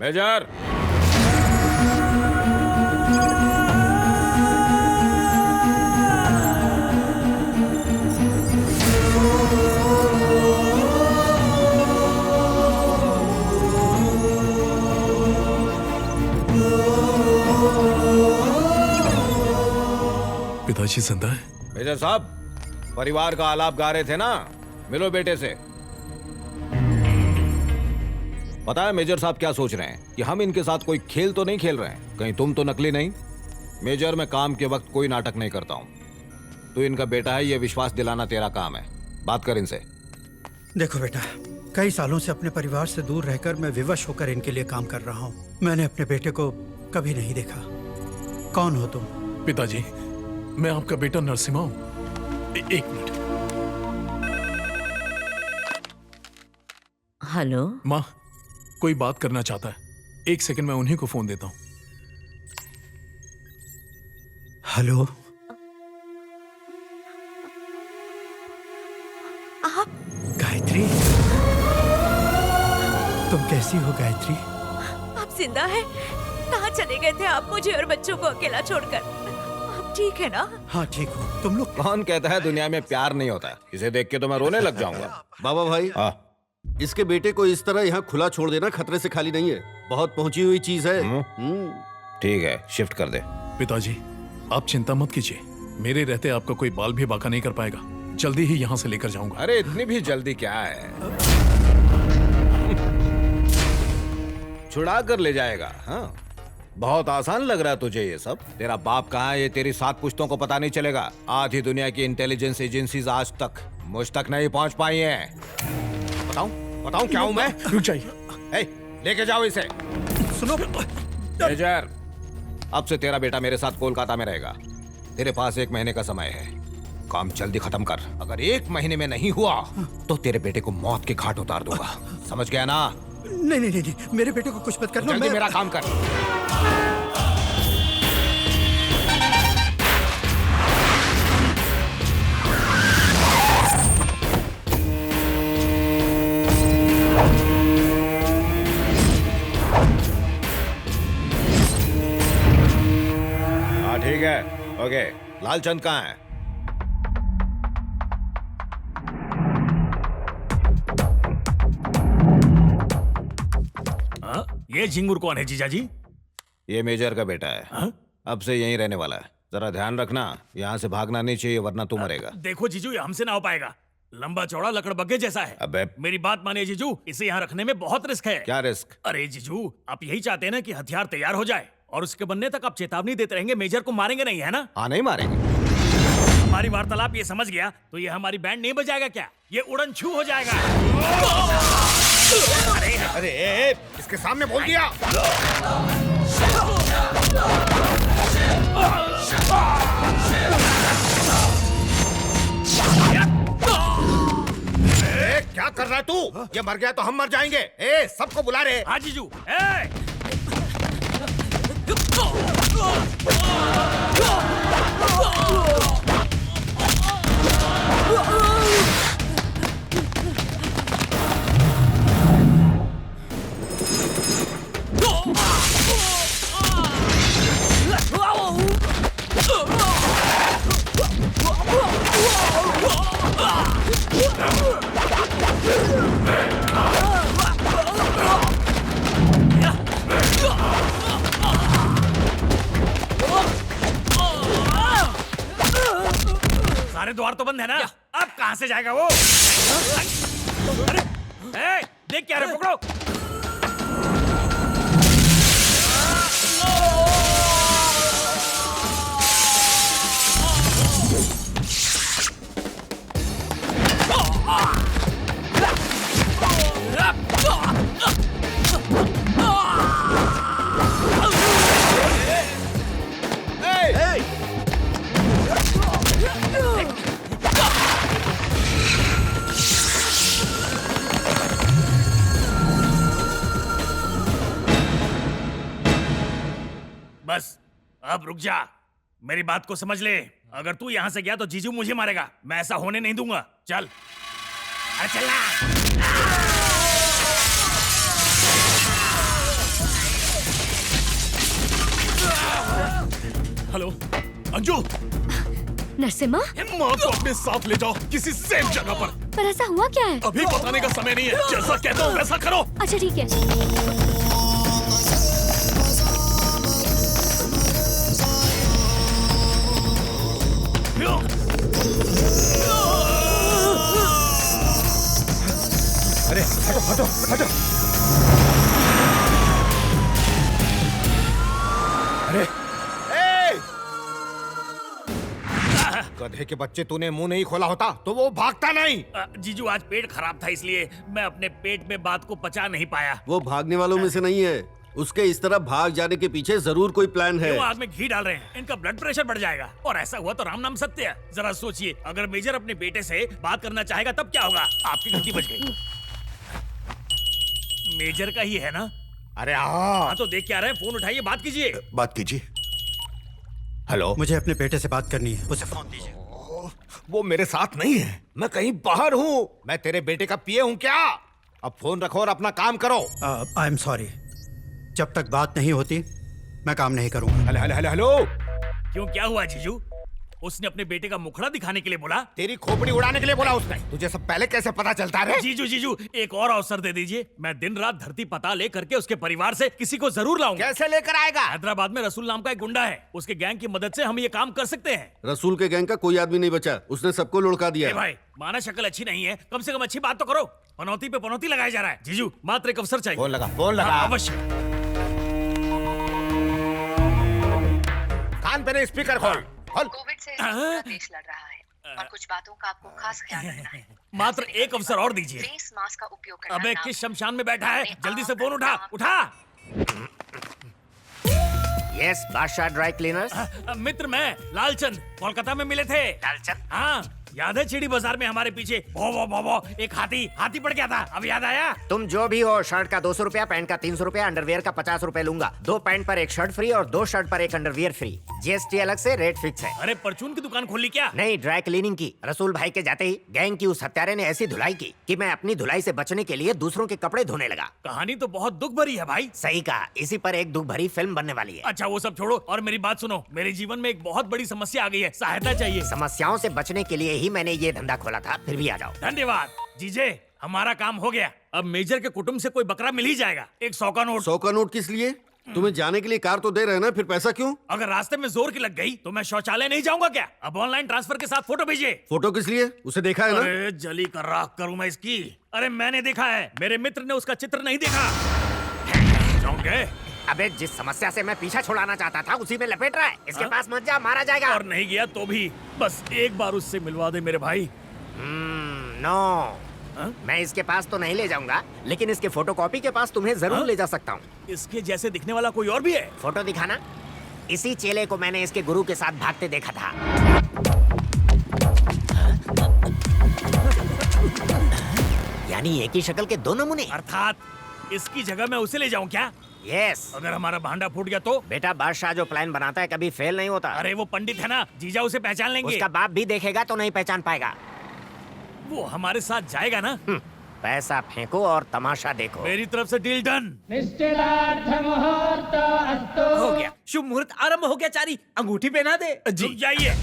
Major, पिताजी जिंदा है? मेजर साहब, परिवार का आलाप गा रहे थे ना, मिलो बेटे से। पता है मेजर साहब क्या सोच रहे हैं कि हम इनके साथ कोई खेल तो नहीं खेल रहे हैं? कहीं तुम तो नकली नहीं? मेजर, मैं काम के वक्त कोई नाटक नहीं करता हूं। तू इनका बेटा है, यह विश्वास दिलाना तेरा काम है। बात कर इनसे। देखो बेटा, कई सालों से अपने परिवार से दूर रहकर मैं विवश होकर इनके लिए काम कर रहा हूँ। मैंने अपने बेटे को कभी नहीं देखा। कौन हो तुम? पिताजी, मैं आपका बेटा नरसिम्हा हूँ। एक मिनट। हेलो माँ, कोई बात करना चाहता है। एक सेकंड, मैं उन्हीं को फोन देता हूँ। हेलो, आप गायत्री, तुम कैसी हो गायत्री? आप जिंदा हैं? कहाँ चले गए थे आप मुझे और बच्चों को अकेला छोड़कर? आप ठीक है ना? हाँ ठीक हो। तुम लोग? कौन कहता है दुनिया में प्यार नहीं होता? इसे देख के तो मैं रोने लग जाऊंगा। बाबा भाई, हाँ, इसके बेटे को इस तरह यहाँ खुला छोड़ देना खतरे से खाली नहीं है। बहुत पहुंची हुई चीज है। ठीक है, शिफ्ट कर दे। पिताजी, आप चिंता मत कीजिए। मेरे रहते आपका कोई बाल भी बाका नहीं कर पाएगा। जल्दी ही यहाँ से लेकर जाऊंगा। अरे इतनी भी जल्दी क्या है? छुड़ा कर ले जाएगा? हाँ, बहुत आसान लग रहा है तुझे ये सब। तेरा बाप कहाँ है ये तेरी 7 पुश्तों को पता नहीं चलेगा। आधी दुनिया की इंटेलिजेंस एजेंसीज आज तक मुझ तक नहीं पहुंच पाई हैं। बताऊं क्या हूं मैं? रुक जाइए। ए, लेके जाओ इसे। सुनो मेजर, अब से तेरा बेटा मेरे साथ कोलकाता में रहेगा। तेरे पास 1 महीने का समय है। काम जल्दी खत्म कर। अगर 1 महीने में नहीं हुआ तो तेरे बेटे को मौत के घाट उतार दूंगा। समझ गया ना? नहीं नहीं नहीं, मेरे बेटे को कुछ मत करना। जल्दी मेरा काम कर। हाँ ठीक है, ओके। लालचंद कहाँ है? ये झिंगुर कौन है जीजाजी? ये मेजर का बेटा है। हाँ? अब से यहीं रहने वाला है। जरा ध्यान रखना, यहाँ से भागना नहीं चाहिए वरना तू मरेगा। देखो जीजू, ये हमसे ना हो पाएगा। लंबा चौड़ा लकड़बग्गे जैसा है। अबे मेरी बात मानिए जीजू, इसे यहाँ रखने में बहुत रिस्क है। क्या रिस्क? अरे जीजू, आप यही चाहते हैं ना कि हथियार तैयार हो जाए और उसके बनने तक आप चेतावनी देते रहेंगे। मेजर को मारेंगे नहीं, है ना? हाँ, नहीं मारेंगे। हमारी वार्तालाप ये समझ गया तो ये हमारी बैंड नहीं बजाएगा क्या? ये उड़न छू हो जाएगा। अरे इसके सामने बोल दिया। क्या कर रहा है तू? ये मर गया तो हम मर जाएंगे। ए, सबको बुला रहे। हाँ जीजू। सारे द्वार तो बंद है ना? अब कहां से जाएगा वो? अरे, देख क्या रे, पकड़ो। बस अब रुक जा, मेरी बात को समझ ले। अगर तू यहां से गया तो जीजू मुझे मारेगा। मैं ऐसा होने नहीं दूंगा। चल, अरे चल ना। हेलो अंजू, नरसिम्हा, माँ को अपने साथ ले जाओ किसी सेफ जगह पर। पर ऐसा हुआ क्या है? अभी बताने का समय नहीं है, जैसा कहता हूँ वैसा करो। अच्छा ठीक है। अरे हटो हटो हटो। अरे गधे के बच्चे, तूने मुंह नहीं खोला होता तो वो भागता नहीं। जीजू आज पेट खराब था इसलिए मैं अपने पेट में बात को पचा नहीं पाया। वो भागने वालों में से नहीं है। उसके इस तरह भाग जाने के पीछे जरूर कोई प्लान है। वो आग में घी डाल रहे हैं, इनका ब्लड प्रेशर बढ़ जाएगा। और ऐसा हुआ तो राम नाम सत्य है। जरा सोचिए, अगर मेजर अपने बेटे से बात करना चाहेगा तब क्या होगा? आपकी घंटी बज गई। मेजर का ही है ना? अरे हाँ तो देख क्या रहे हैं, फोन उठाइए, बात कीजिए। बात कीजिए। हेलो, मुझे अपने बेटे से बात करनी है, उसे फोन दीजिए। वो मेरे साथ नहीं है, मैं कहीं बाहर हूँ। मैं तेरे बेटे का पिए हूँ क्या? अब फोन रखो और अपना काम करो। आई एम सॉरी, जब तक बात नहीं होती मैं काम नहीं करूंगा। Hello hello hello hello. क्यों, क्या हुआ जीजू? उसने अपने बेटे का मुखड़ा दिखाने के लिए बोला? तेरी खोपड़ी उड़ाने के लिए बोला उसने। तुझे सब पहले कैसे पता चलता रे? जीजू जीजू एक और अवसर दे दीजिए, मैं दिन रात धरती पता ले करके उसके परिवार से किसी को जरूर लाऊंगा। कैसे लेकर आएगा? हैदराबाद में रसूल नाम का एक गुंडा है, उसके गैंग की मदद से हम ये काम कर सकते हैं। रसूल के गैंग का कोई आदमी नहीं बचा, उसने सबको लुढ़का दिया। ए भाई, माना शक्ल अच्छी नहीं है, कम से कम अच्छी बात तो करो। पनौती पे पनौती लगाया जा रहा है। जीजू मात्र एक अवसर चाहिए। फोन लगा, फोन लगा। हाँ, अवश्य। कान पे स्पीकर खोल खोल। कोविड से पूरा देश लड़ रहा है और कुछ बातों का आपको खास ख्याल रखना है। मात्र एक अवसर और दीजिए। फेस मास्क का उपयोग करना। अबे किस शमशान में बैठा है? जल्दी से फोन उठा उठा। यस, बादशाह ड्राई क्लीनर्स। मित्र मैं लालचंद, कोलकाता में मिले थे। लालचंद? हाँ, याद है चिड़ी बाजार में हमारे पीछे भो एक हाथी पड़ गया था? अब याद आया? तुम जो भी हो, शर्ट का 200 रुपया, पैंट का 300 रुपया, अंडरवियर का 50 रुपए लूंगा। 2 पैंट पर एक शर्ट फ्री और 2 शर्ट पर एक अंडरवियर फ्री। जीएसटी अलग से, रेट फिक्स है। अरे परचून की दुकान खोली क्या? नहीं, ड्राई क्लीनिंग की। रसूल भाई के जाते ही गैंग की उस हत्यारे ने ऐसी धुलाई की कि मैं अपनी धुलाई से बचने के लिए दूसरों के कपड़े धोने लगा। कहानी तो बहुत दुख भरी है भाई। सही कहा, इसी पर एक दुख भरी फिल्म बनने वाली है। अच्छा वो सब छोड़ो और मेरी बात सुनो। मेरे जीवन में एक बहुत बड़ी समस्या आ गई है, सहायता चाहिए। समस्याओं से बचने के लिए ही मैंने ये धंधा खोला था, फिर भी आ जाओ। धन्यवाद जीजे, हमारा काम हो गया। अब मेजर के कुटुंब से कोई बकरा मिल ही जाएगा। एक 100 का नोट। 100 का नोट किस लिए? तुम्हें जाने के लिए कार तो दे रहे हैं ना, फिर पैसा क्यों? अगर रास्ते में जोर की लग गई तो मैं शौचालय नहीं जाऊंगा क्या? अब ऑनलाइन ट्रांसफर के साथ फोटो भेजिए। फोटो किस लिए? उसे देखा है ना? अरे जली कर राख करूं मैं इसकी। अरे मैंने देखा है, मेरे मित्र ने उसका चित्र नहीं देखा। जाऊंगे? अबे जिस समस्या से मैं पीछा छुड़ाना चाहता था उसी में लपेट रहा है। इसके पास मत जा, मारा जाएगा। और नहीं गया तो भी बस एक बार उससे मिलवा दे मेरे भाई। नो, मैं इसके पास तो नहीं ले जाऊंगा, लेकिन इसके फोटोकॉपी के पास तुम्हें जरूर ले जा सकता हूँ। इसके जैसे दिखने वाला कोई और भी है? फोटो दिखाना। इसी चेले को मैंने इसके गुरु के साथ भागते देखा था। यानी एक ही शक्ल के दो नमूने। अर्थात इसकी जगह मैं उसे ले जाऊं क्या? यस। अगर हमारा भांडा फूट गया तो? बेटा, बादशाह जो प्लान बनाता है कभी फेल नहीं होता। अरे वो पंडित है ना, जीजा उसे पहचान लेंगे। उसका बाप भी देखेगा तो नहीं पहचान पाएगा। वो हमारे साथ जाएगा ना? पैसा फेंको और तमाशा देखो। मेरी तरफ से डील डन। हो गया, शुभ मुहूर्त आरंभ हो गया। चारी अंगूठी पहना दे। रुक जाइए,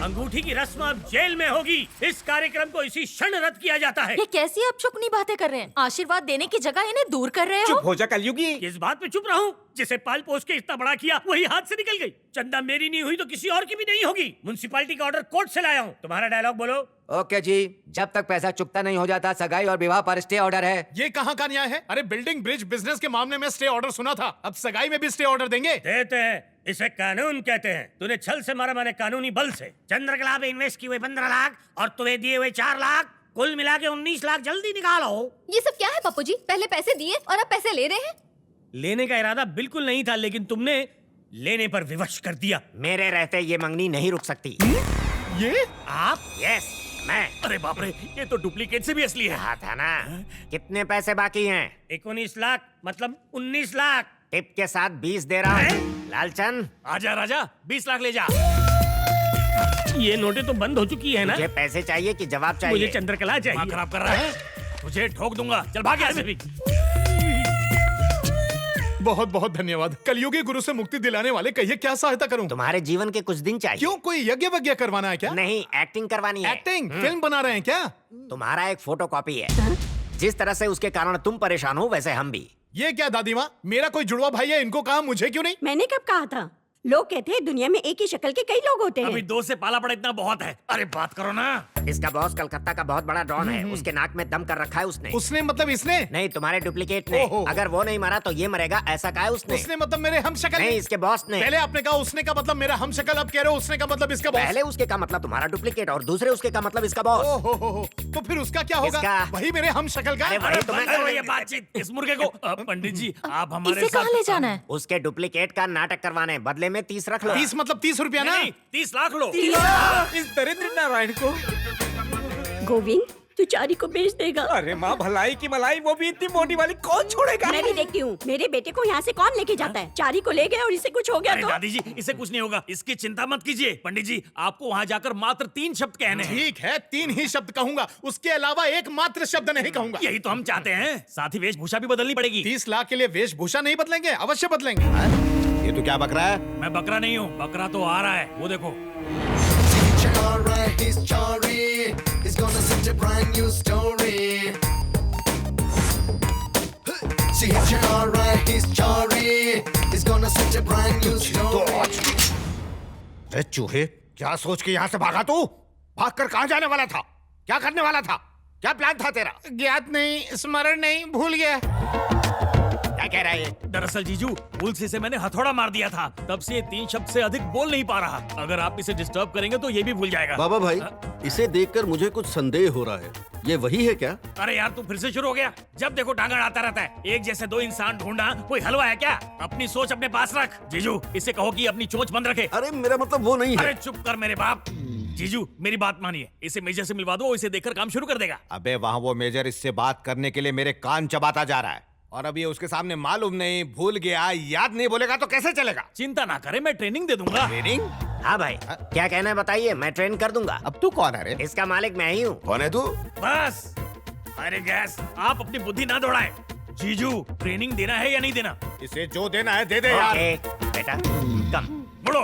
अंगूठी की रस्म अब जेल में होगी। इस कार्यक्रम को इसी क्षण रद्द किया जाता है। ये कैसी आप चुकनी बातें कर रहे हैं? आशीर्वाद देने की जगह इन्हें दूर कर रहे हो। चुप हो जा कलयुगी। इस बात पे चुप रहूं? जिसे पाल पोस के इतना बड़ा किया वही हाथ से निकल गई। चंदा मेरी नहीं हुई तो किसी और की भी नहीं होगी। म्युनिसिपैलिटी का ऑर्डर कोर्ट से लाया हूँ। तुम्हारा डायलॉग बोलो। ओके जी, जब तक पैसा चुकता नहीं हो जाता सगाई और विवाह पर स्टे ऑर्डर है। ये कहाँ का न्याय है? अरे बिल्डिंग ब्रिज बिजनेस के मामले में स्टे ऑर्डर सुना था, अब सगाई में भी स्टे ऑर्डर देंगे? देते हैं, इसे कानून कहते हैं। तूने छल से मारा, मैंने कानूनी बल से। चंद्रकला पे इन्वेस्ट किए हुए 15 लाख और तुम्हें दिए हुए 4 लाख, कुल मिला के 19 लाख। जल्दी निकालो। ये सब क्या है पप्पू जी? पहले पैसे दिए और अब पैसे ले रहे हैं। लेने का इरादा बिल्कुल नहीं था, लेकिन तुमने लेने पर विवश कर दिया। मेरे रहते ये मंगनी नहीं रुक सकती। ये आप? यस, मैं। अरे बाप रे, ये तो डुप्लीकेट से भी असली है। कहा था ना। कितने पैसे बाकी हैं? 19 लाख, मतलब 19 लाख। टिप के साथ 20 दे रहा हूँ। लालचंद, आजा राजा, 20 लाख ले जा। ये नोटें तो बंद हो चुकी है ना? मुझे पैसे चाहिए कि जवाब चाहिए? मुझे चंद्रकला चाहिए। दिमाग खराब कर रहा है? तुझे ठोक दूंगा, चल भाग यहाँ से भी। बहुत बहुत धन्यवाद। कलयुगी गुरु से मुक्ति दिलाने वाले, कहिए क्या सहायता करूं? तुम्हारे जीवन के कुछ दिन चाहिए। क्यों, कोई यज्ञ वज्ञ करवाना है क्या? नहीं, एक्टिंग करवानी है। एक्टिंग? फिल्म बना रहे हैं क्या? तुम्हारा एक फोटो कॉपी है। जिस तरह से उसके कारण तुम परेशान हो, वैसे हम भी। ये क्या दादी माँ, मेरा कोई जुड़वा भाई है, इनको कहा, मुझे क्यों नहीं? मैंने कब कहा था? लोग कहते हैं दुनिया में एक ही शक्ल के कई लोग होते हैं। अभी 2 से पाला पड़ा इतना बहुत है। अरे बात करो ना। इसका बॉस कलकत्ता का बहुत बड़ा डॉन है। उसके नाक में दम कर रखा है उसने। उसने मतलब इसने? नहीं, तुम्हारे डुप्लीकेट ने। ओहो। अगर वो नहीं मरा तो ये मरेगा, ऐसा कहा है उसने। उसने मतलब मेरे हम शक्ल? नहीं, इसके बॉस ने। पहले आपने कहा उसने का मतलब मेरा हम शक्ल, अब कह रहे हो उसने का मतलब इसका बॉस। पहले उसके का मतलब तुम्हारा डुप्लीकेट और दूसरे उसके का मतलब इसका बॉस। ओहो, तो फिर उसका क्या होगा? इसका- वही मेरे हम शक्ल का? अरे अरे वही तुम्हें बंद करो ये बातचीत। इस मुर्गे को पंडित जी आप हमारे इसे कहाँ ले साथ जाना है? उसके डुप्लीकेट का नाटक करवाने, बदले में 30 रख लो। 30 मतलब 30 रुपया ना? नहीं, 30 लाख लो। इस दरिद्र नारायण को। गोविंद, तू चारी को बेच देगा। अरे माँ भलाई की मलाई, वो भी इतनी मोटी वाली कौन छोड़ेगा? मैं भी देखती हूँ मेरे बेटे को यहाँ से कौन लेके जाता है। चारी को ले गए और इसे कुछ हो गया अरे तो। दादी जी, इसे कुछ नहीं होगा, इसकी चिंता मत कीजिए। पंडित जी आपको वहाँ जाकर मात्र 3 शब्द कहने हैं। ठीक है, 3 ही शब्द कहूंगा, उसके अलावा एक मात्र शब्द नहीं कहूंगा। यही तो हम चाहते हैं। साथ ही वेशभूषा भी बदलनी पड़ेगी। 30 लाख के लिए वेशभूषा नहीं बदलेंगे? अवश्य बदलेंगे। ये तो क्या बक रहा है? मैं बकरा नहीं हूँ, बकरा तो आ रहा है, वो देखो। अरे चूहे, क्या सोच के यहाँ से भागा तू? भागकर कहाँ जाने वाला था? क्या करने वाला था? क्या प्लान था तेरा? ज्ञात नहीं, स्मरण नहीं, भूल गया। क्या कह रहा है ये? दरअसल जीजू, भूल से इसे मैंने हथौड़ा मार दिया था, तब से ये 3 शब्द से अधिक बोल नहीं पा रहा। अगर आप इसे डिस्टर्ब करेंगे तो ये भी भूल जाएगा। बाबा भाई, इसे देखकर मुझे कुछ संदेह हो रहा है। ये वही है क्या? अरे यार तू फिर से शुरू हो गया। जब देखो टांगा आता रहता है। एक जैसे 2 इंसान ढूंढना कोई हलवा है क्या? अपनी सोच अपने पास रख। जीजू, इसे कहो कि अपनी चोंच बंद रखे। अरे मेरा मतलब वो नहीं अरे है। चुप कर मेरे बाप। जीजू मेरी बात मानिए, इसे मेजर से मिलवा दो, इसे देखकर काम शुरू कर देगा। अबे वहाँ वो मेजर इससे बात करने के लिए मेरे कान चबाता जा रहा है, और अब ये उसके सामने मालूम नहीं, भूल गया, याद नहीं बोलेगा तो कैसे चलेगा? चिंता ना करे, मैं ट्रेनिंग दे दूंगा। ट्रेनिंग? हाँ भाई, क्या कहना है बताइए, मैं ट्रेन कर दूंगा। अब तू कौन है रे? इसका मालिक मैं ही हूँ। कौन है तू? बस अरे गैस, आप अपनी बुद्धि ना दौड़ाएं। जीजू ट्रेनिंग देना है या नहीं देना? इसे जो देना है दे दे यार। बेटा कम।